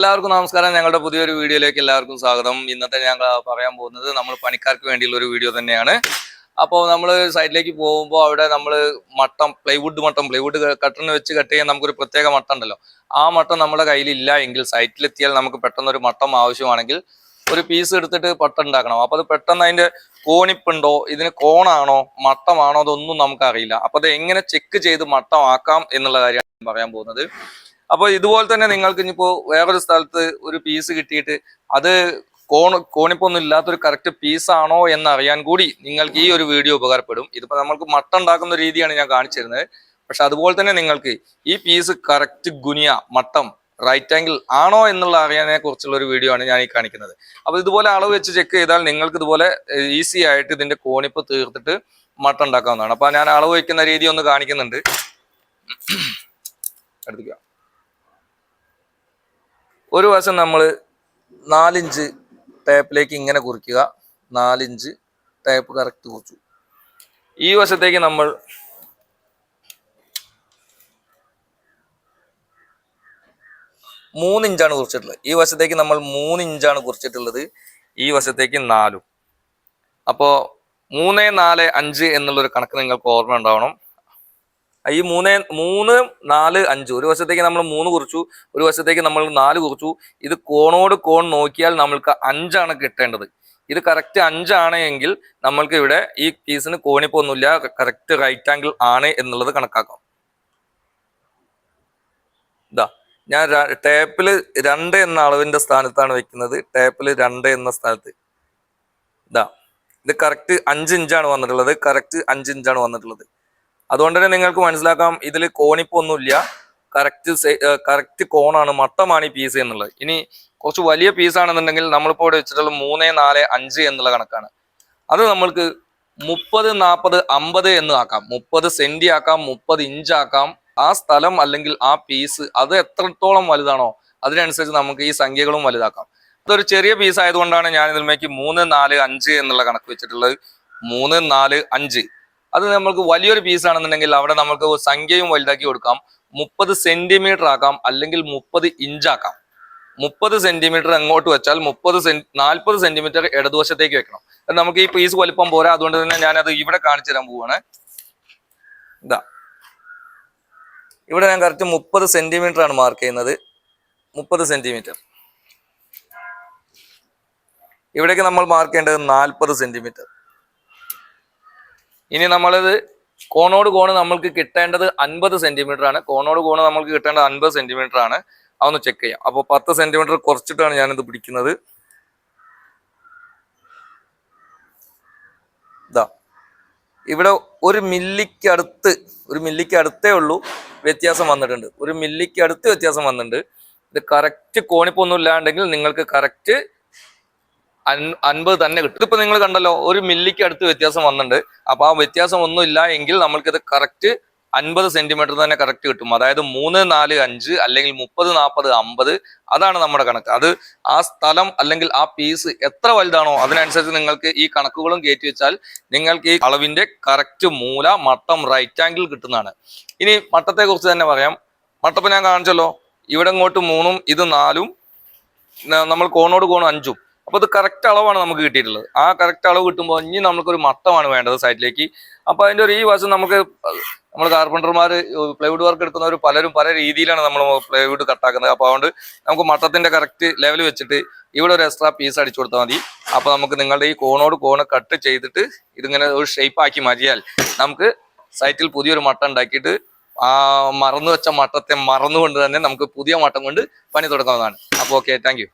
എല്ലാവർക്കും നമസ്കാരം. ഞങ്ങളുടെ പുതിയൊരു വീഡിയോയിലേക്ക് എല്ലാവർക്കും സ്വാഗതം. ഇന്നത്തെ ഞങ്ങൾ പറയാൻ പോകുന്നത് നമ്മൾ പണിക്കാർക്ക് വേണ്ടിയുള്ള ഒരു വീഡിയോ തന്നെയാണ്. അപ്പോൾ നമ്മൾ സൈറ്റിലേക്ക് പോകുമ്പോൾ അവിടെ നമ്മൾ പ്ലൈവുഡ് കട്ടറിന് വെച്ച് കട്ട് ചെയ്യാൻ നമുക്കൊരു പ്രത്യേക മട്ടം ഉണ്ടല്ലോ. ആ മട്ടം നമ്മുടെ കയ്യിലില്ല എങ്കിൽ സൈറ്റിലെത്തിയാൽ നമുക്ക് പെട്ടെന്നൊരു മട്ടം ആവശ്യമാണെങ്കിൽ ഒരു പീസ് എടുത്തിട്ട് പട്ടം ഉണ്ടാക്കണം. അപ്പോൾ അത് പെട്ടെന്ന് അതിന്റെ കോണിപ്പുണ്ടോ, ഇതിന് കോണാണോ മട്ടമാണോ അതൊന്നും നമുക്കറിയില്ല. അപ്പോൾ അത് എങ്ങനെ ചെക്ക് ചെയ്ത് മട്ടമാക്കാം എന്നുള്ള കാര്യമാണ് പറയാൻ പോകുന്നത്. അപ്പോൾ ഇതുപോലെ തന്നെ നിങ്ങൾക്ക് ഇനിയിപ്പോൾ വേറൊരു സ്ഥലത്ത് ഒരു പീസ് കിട്ടിയിട്ട് അത് കോണിപ്പൊന്നും ഇല്ലാത്തൊരു കറക്റ്റ് പീസാണോ എന്നറിയാൻ കൂടി നിങ്ങൾക്ക് ഈ ഒരു വീഡിയോ ഉപകാരപ്പെടും. ഇതിപ്പോൾ നമ്മൾക്ക് മട്ട ഉണ്ടാക്കുന്ന രീതിയാണ് ഞാൻ കാണിച്ചു തരുന്നത്. പക്ഷെ അതുപോലെ തന്നെ നിങ്ങൾക്ക് ഈ പീസ് കറക്റ്റ് ഗുനിയ മട്ടം റൈറ്റ് ആംഗിൾ ആണോ എന്നുള്ള അറിയാനെ കുറിച്ചുള്ള ഒരു വീഡിയോ ആണ് ഞാൻ ഈ കാണിക്കുന്നത്. അപ്പോൾ ഇതുപോലെ അളവ് വെച്ച് ചെക്ക് ചെയ്താൽ നിങ്ങൾക്ക് ഇതുപോലെ ഈസി ആയിട്ട് ഇതിന്റെ കോണിപ്പ് തീർത്തിട്ട് മട്ട ഉണ്ടാക്കാവുന്നതാണ്. അപ്പോൾ ഞാൻ അളവ് വയ്ക്കുന്ന രീതി ഒന്ന് കാണിക്കുന്നുണ്ട്. എടുക്കുക. ഒരു വശം നമ്മൾ 4 ഇഞ്ച് ടേപ്പിലേക്ക് ഇങ്ങനെ കുറിക്കുക. 4 ഇഞ്ച് ടേപ്പ് കറക്റ്റ് കുറിച്ചു. ഈ വശത്തേക്ക് നമ്മൾ 3 ഇഞ്ചാണ് കുറിച്ചിട്ടുള്ളത്. ഈ വശത്തേക്ക് നമ്മൾ 3 ഇഞ്ചാണ് കുറിച്ചിട്ടുള്ളത്. ഈ വശത്തേക്ക് 4. അപ്പോൾ 3, 4, 5 എന്നുള്ളൊരു കണക്ക് നിങ്ങൾക്ക് ഓർമ്മ ഉണ്ടാവണം. ഈ 3, 4, 5 ഒരു വശത്തേക്ക് നമ്മൾ 3 കുറിച്ചു, ഒരു വശത്തേക്ക് നമ്മൾ 4 കുറിച്ചു. ഇത് കോണോട് കോൺ നോക്കിയാൽ നമ്മൾക്ക് 5 കിട്ടേണ്ടത്. ഇത് കറക്റ്റ് 5 എങ്കിൽ നമ്മൾക്ക് ഇവിടെ ഈ പീസിന് കോണിപ്പൊന്നുമില്ല, കറക്റ്റ് റൈറ്റ് ആംഗിൾ ആണ് എന്നുള്ളത് കണക്കാക്കാം. ഇതാ ഞാൻ ടേപ്പിൽ 2 എന്ന അളവിന്റെ സ്ഥാനത്താണ് വെക്കുന്നത്. ടേപ്പിൽ 2 എന്ന സ്ഥാനത്ത് ഇതാ ഇത് കറക്റ്റ് 5 ഇഞ്ചാണ് വന്നിട്ടുള്ളത്. കറക്റ്റ് 5 ഇഞ്ചാണ് വന്നിട്ടുള്ളത്. അതുകൊണ്ട് തന്നെ നിങ്ങൾക്ക് മനസ്സിലാക്കാം ഇതിൽ കോണിപ്പൊന്നുമില്ല, കറക്റ്റ് കോണാണ്, മട്ടമാണ് ഈ പീസ് എന്നുള്ളത്. ഇനി കുറച്ച് വലിയ പീസാണെന്നുണ്ടെങ്കിൽ നമ്മളിപ്പോൾ ഇവിടെ വെച്ചിട്ടുള്ള 3, 4, 5 എന്നുള്ള കണക്കാണ്. അത് നമ്മൾക്ക് 30, 40, 50 എന്ന് ആക്കാം. 30 സെന്റി ആക്കാം, 30 ഇഞ്ച് ആക്കാം. ആ സ്ഥലം അല്ലെങ്കിൽ ആ പീസ് അത് എത്രത്തോളം വലുതാണോ അതിനനുസരിച്ച് നമുക്ക് ഈ സംഖ്യകളും വലുതാക്കാം. അതൊരു ചെറിയ പീസ് ആയതുകൊണ്ടാണ് ഞാൻ ഇതിലേക്ക് 3, 4, 5 എന്നുള്ള കണക്ക് വെച്ചിട്ടുള്ളത്. 3, 4, 5. അത് നമ്മൾക്ക് വലിയൊരു പീസ് ആണെന്നുണ്ടെങ്കിൽ അവിടെ നമുക്ക് സംഖ്യയും വലുതാക്കി കൊടുക്കാം. 30 സെന്റിമീറ്റർ ആക്കാം, അല്ലെങ്കിൽ 30 ഇഞ്ചാക്കാം. 30 സെന്റിമീറ്റർ അങ്ങോട്ട് വെച്ചാൽ 40 സെന്റിമീറ്റർ ഇടതുവശത്തേക്ക് വെക്കണം. നമുക്ക് ഈ പീസ് വലിപ്പം പോരാ. അതുകൊണ്ട് തന്നെ ഞാനത് ഇവിടെ കാണിച്ചു തരാൻ പോവാണ്. ഇതാ ഇവിടെ ഞാൻ കറക്റ്റ് 30 സെന്റിമീറ്റർ ആണ് മാർക്ക് ചെയ്യുന്നത്. 30 സെന്റിമീറ്റർ. ഇവിടേക്ക് നമ്മൾ മാർക്ക് ചെയ്യേണ്ടത് 40 സെന്റിമീറ്റർ. ഇനി നമ്മളിത് കോണോട് കോണ് നമ്മൾക്ക് കിട്ടേണ്ടത് 50 സെന്റിമീറ്റർ ആണ്. കോണോട് കോണ് നമ്മൾക്ക് കിട്ടേണ്ടത് 50 സെന്റിമീറ്റർ ആണ്. അതൊന്ന് ചെക്ക് ചെയ്യാം. അപ്പോൾ 10 സെന്റിമീറ്റർ കുറച്ചിട്ടാണ് ഞാനിത് പിടിക്കുന്നത്. ഇതാ ഇവിടെ ഒരു മില്ലിക്ക് അടുത്തേ ഉള്ളൂ വ്യത്യാസം വന്നിട്ടുണ്ട്. ഒരു മില്ലിക്ക് അടുത്ത് വ്യത്യാസം വന്നിട്ടുണ്ട്. ഇത് കറക്റ്റ് കോണിപ്പൊന്നും ഇല്ലാണ്ടെങ്കിൽ നിങ്ങൾക്ക് കറക്റ്റ് 50 തന്നെ കിട്ടും. ഇതിപ്പോ നിങ്ങൾ കണ്ടല്ലോ, ഒരു മില്ലിക്ക് അടുത്ത് വ്യത്യാസം വന്നിട്ടുണ്ട്. അപ്പൊ ആ വ്യത്യാസം ഒന്നും ഇല്ല എങ്കിൽ നമ്മൾക്കിത് കറക്റ്റ് 50 സെന്റിമീറ്റർ തന്നെ കറക്റ്റ് കിട്ടും. അതായത് 3, 4, 5 അല്ലെങ്കിൽ 30, 40, 50 അതാണ് നമ്മുടെ കണക്ക്. അത് ആ സ്ഥലം അല്ലെങ്കിൽ ആ പീസ് എത്ര വലുതാണോ അതിനനുസരിച്ച് നിങ്ങൾക്ക് ഈ കണക്കുകളും കയറ്റി വെച്ചാൽ നിങ്ങൾക്ക് ഈ അളവിന്റെ കറക്റ്റ് മൂല മട്ടം റൈറ്റ് ആംഗിൾ കിട്ടുന്നതാണ്. ഇനി മട്ടത്തെ കുറിച്ച് തന്നെ പറയാം. മട്ടപ്പം ഞാൻ കാണിച്ചല്ലോ, ഇവിടെ ഇങ്ങോട്ട് 3ഉം ഇത് 4ഉം നമ്മൾ കോണോട് കോണും 5ഉം. അപ്പൊ ഇത് കറക്റ്റ് അളവാണ് നമുക്ക് കിട്ടിയിട്ടുള്ളത്. ആ കറക്റ്റ് അളവ് കിട്ടുമ്പോൾ ഇനി നമുക്കൊരു മട്ടമാണ് വേണ്ടത് സൈറ്റിലേക്ക്. അപ്പൊ അതിന്റെ ഒരു ഈ വശം നമ്മൾ കാർപ്പൻറ്റർമാർ പ്ലൈവുഡ് വർക്ക് എടുക്കുന്നവർ പലരും പല രീതിയിലാണ് നമ്മൾ പ്ലൈവുഡ് കട്ടാക്കുന്നത്. അപ്പൊ അതുകൊണ്ട് നമുക്ക് മട്ടത്തിന്റെ കറക്റ്റ് ലെവൽ വെച്ചിട്ട് ഇവിടെ ഒരു എക്സ്ട്രാ പീസ് അടിച്ചു കൊടുത്താൽ മതി. അപ്പൊ നമുക്ക് നിങ്ങളുടെ ഈ കോണോട് കോണ് കട്ട് ചെയ്തിട്ട് ഇതിങ്ങനെ ഒരു ഷേപ്പ് ആക്കി മാറ്റിയാൽ നമുക്ക് സൈറ്റിൽ പുതിയൊരു മട്ട ഉണ്ടാക്കിയിട്ട് ആ മറന്നു വെച്ച മട്ടത്തെ മറന്നുകൊണ്ട് തന്നെ നമുക്ക് പുതിയ മട്ടം കൊണ്ട് പണി തുടങ്ങാവുന്നതാണ്. അപ്പോൾ ഓക്കെ, താങ്ക് യു.